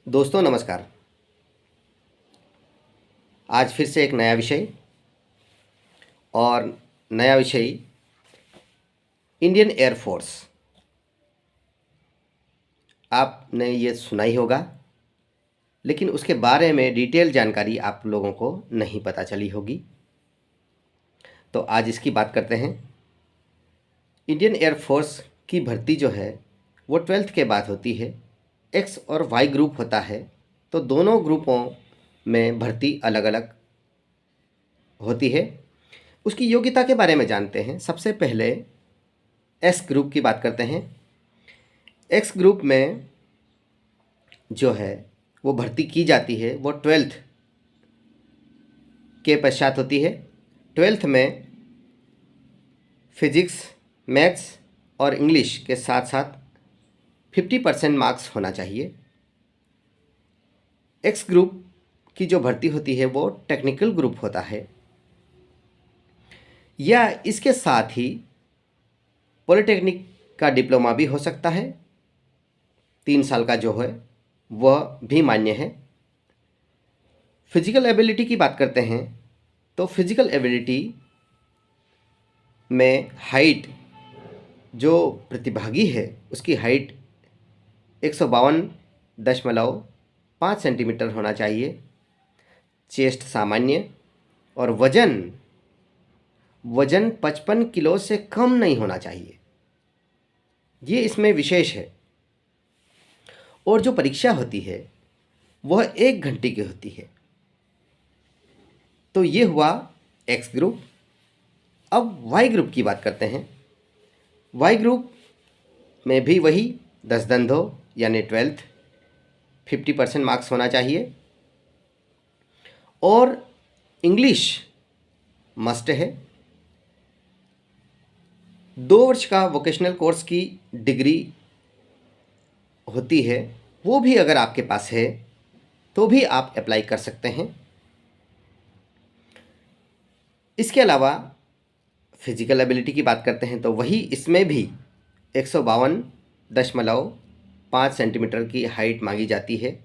दोस्तों नमस्कार। आज फिर से एक नया विषय और नया विषय इंडियन एयरफोर्स। आपने ये सुना ही होगा, लेकिन उसके बारे में डिटेल जानकारी आप लोगों को नहीं पता चली होगी। तो आज इसकी बात करते हैं। इंडियन एयरफोर्स की भर्ती जो है वो 12th के बाद होती है। एक्स और वाई ग्रुप होता है, तो दोनों ग्रुपों में भर्ती अलग अलग होती है। उसकी योग्यता के बारे में जानते हैं। सबसे पहले एस ग्रुप की बात करते हैं। एक्स ग्रुप में जो है वो भर्ती की जाती है वो 12th के पश्चात होती है। 12th में फिजिक्स, मैथ्स और इंग्लिश के साथ साथ 50% मार्क्स होना चाहिए। एक्स ग्रुप की जो भर्ती होती है वो टेक्निकल ग्रुप होता है, या इसके साथ ही पॉलिटेक्निक का डिप्लोमा भी हो सकता है। 3 साल का जो है वह भी मान्य है। फिजिकल एबिलिटी की बात करते हैं तो फिजिकल एबिलिटी में हाइट, जो प्रतिभागी है उसकी हाइट 152.5 सेंटीमीटर होना चाहिए। चेस्ट सामान्य और वजन 55 किलो से कम नहीं होना चाहिए। ये इसमें विशेष है। और जो परीक्षा होती है वह 1 घंटे की होती है। तो ये हुआ एक्स ग्रुप। अब वाई ग्रुप की बात करते हैं। वाई ग्रुप में भी वही 10 धंधों यानी 12th 50% मार्क्स होना चाहिए और इंग्लिश मस्ट है। 2 वर्ष का वोकेशनल कोर्स की डिग्री होती है, वो भी अगर आपके पास है तो भी आप अप्लाई कर सकते हैं। इसके अलावा फिजिकल एबिलिटी की बात करते हैं तो वही इसमें भी 152.5 सेंटीमीटर की हाइट मांगी जाती है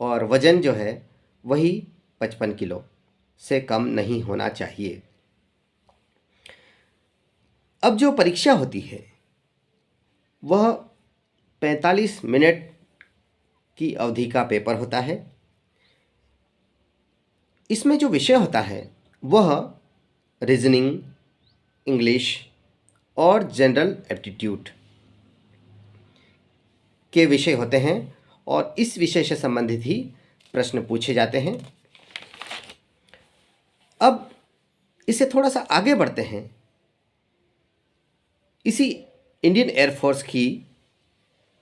और वज़न जो है वही 55 किलो से कम नहीं होना चाहिए। अब जो परीक्षा होती है वह 45 मिनट की अवधि का पेपर होता है। इसमें जो विषय होता है वह रीजनिंग, इंग्लिश और जनरल एप्टीट्यूड के विषय होते हैं और इस विषय से संबंधित ही प्रश्न पूछे जाते हैं। अब इसे थोड़ा सा आगे बढ़ते हैं। इसी इंडियन एयरफोर्स की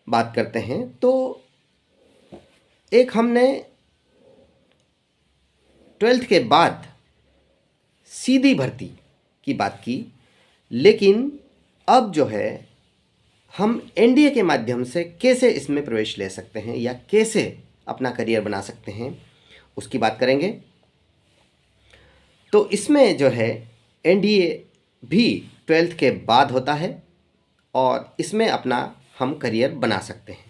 बात करते हैं तो एक हमने 12th के बाद सीधी भर्ती की बात की, लेकिन अब जो है हम एनडीए के माध्यम से कैसे इसमें प्रवेश ले सकते हैं या कैसे अपना करियर बना सकते हैं उसकी बात करेंगे। तो इसमें जो है एनडीए भी 12th के बाद होता है और इसमें अपना हम करियर बना सकते हैं।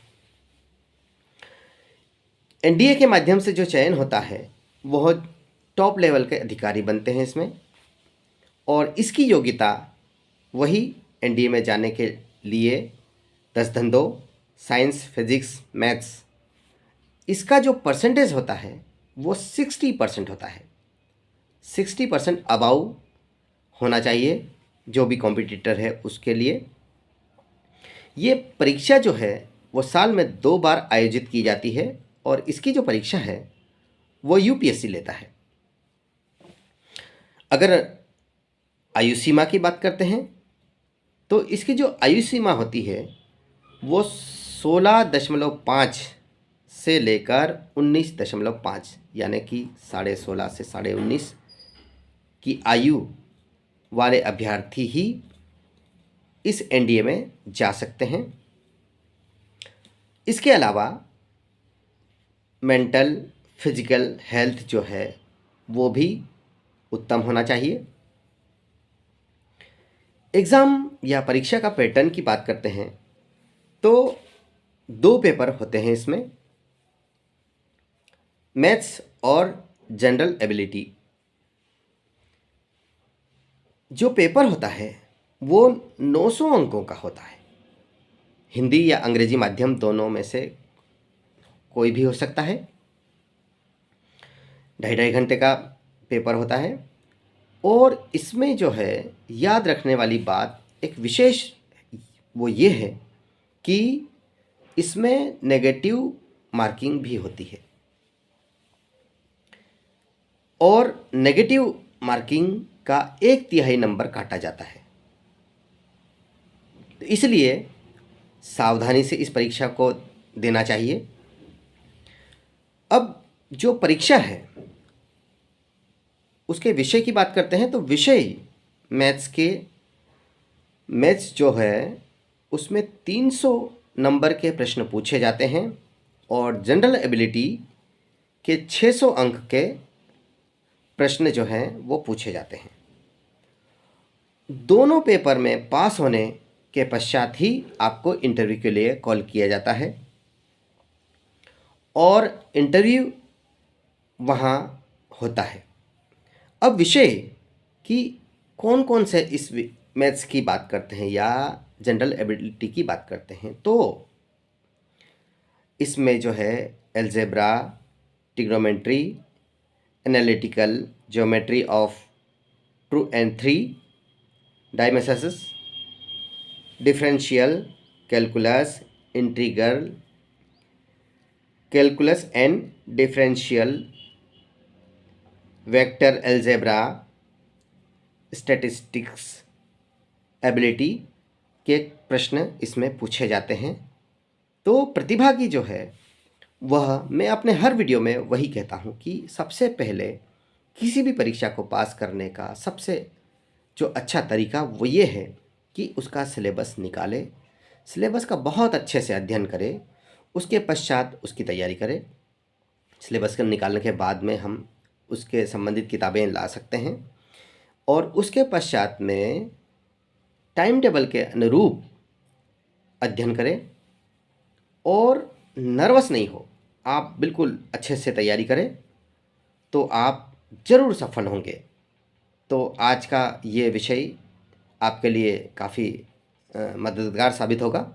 एनडीए के माध्यम से जो चयन होता है वह टॉप लेवल के अधिकारी बनते हैं इसमें, और इसकी योग्यता वही एनडीए में जाने के लिए 10 धंधों, साइंस, फिजिक्स, मैथ्स, इसका जो परसेंटेज होता है वो 60% होता है। 60% अबाउ होना चाहिए जो भी कॉम्पिटिटर है उसके लिए। ये परीक्षा जो है वो साल में 2 बार आयोजित की जाती है और इसकी जो परीक्षा है वो यूपीएससी लेता है। अगर आयु सीमा की बात करते हैं तो इसकी जो आयु सीमा होती है वो 16.5 से लेकर 19.5 यानी कि 16.5 से 19.5 की आयु वाले अभ्यर्थी ही इस एनडीए में जा सकते हैं। इसके अलावा मेंटल फिजिकल हेल्थ जो है वो भी उत्तम होना चाहिए। एग्ज़ाम या परीक्षा का पैटर्न की बात करते हैं तो 2 पेपर होते हैं इसमें। मैथ्स और जनरल एबिलिटी जो पेपर होता है वो 900 अंकों का होता है। हिंदी या अंग्रेजी माध्यम दोनों में से कोई भी हो सकता है। 2.5 घंटे का पेपर होता है और इसमें जो है याद रखने वाली बात एक विशेष वो ये है कि इसमें नेगेटिव मार्किंग भी होती है और नेगेटिव मार्किंग का 1/3 नंबर काटा जाता है। तो इसलिए सावधानी से इस परीक्षा को देना चाहिए। अब जो परीक्षा है उसके विषय की बात करते हैं। तो विषय मैथ्स जो है उसमें 300 नंबर के प्रश्न पूछे जाते हैं और जनरल एबिलिटी के 600 अंक के प्रश्न जो हैं वो पूछे जाते हैं। दोनों पेपर में पास होने के पश्चात ही आपको इंटरव्यू के लिए कॉल किया जाता है और इंटरव्यू वहाँ होता है। अब विषय कि कौन कौन से इस मैथ्स की बात करते हैं या जनरल एबिलिटी की बात करते हैं, तो इसमें जो है algebra, trigonometry, analytical geometry of 2 and 3, dimensions, differential calculus, integral calculus and differential, vector algebra, statistics ability के प्रश्न इसमें पूछे जाते हैं। तो प्रतिभागी जो है वह, मैं अपने हर वीडियो में वही कहता हूँ कि सबसे पहले किसी भी परीक्षा को पास करने का सबसे जो अच्छा तरीका वो ये है कि उसका सिलेबस निकाले, सिलेबस का बहुत अच्छे से अध्ययन करे, उसके पश्चात उसकी तैयारी करे। सिलेबस के निकालने के बाद में हम उसके संबंधित किताबें ला सकते हैं और उसके पश्चात में टाइम टेबल के अनुरूप अध्ययन करें और नर्वस नहीं हो, आप बिल्कुल अच्छे से तैयारी करें तो आप ज़रूर सफल होंगे। तो आज का ये विषय आपके लिए काफ़ी मददगार साबित होगा।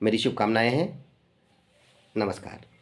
मेरी शुभकामनाएं हैं। नमस्कार।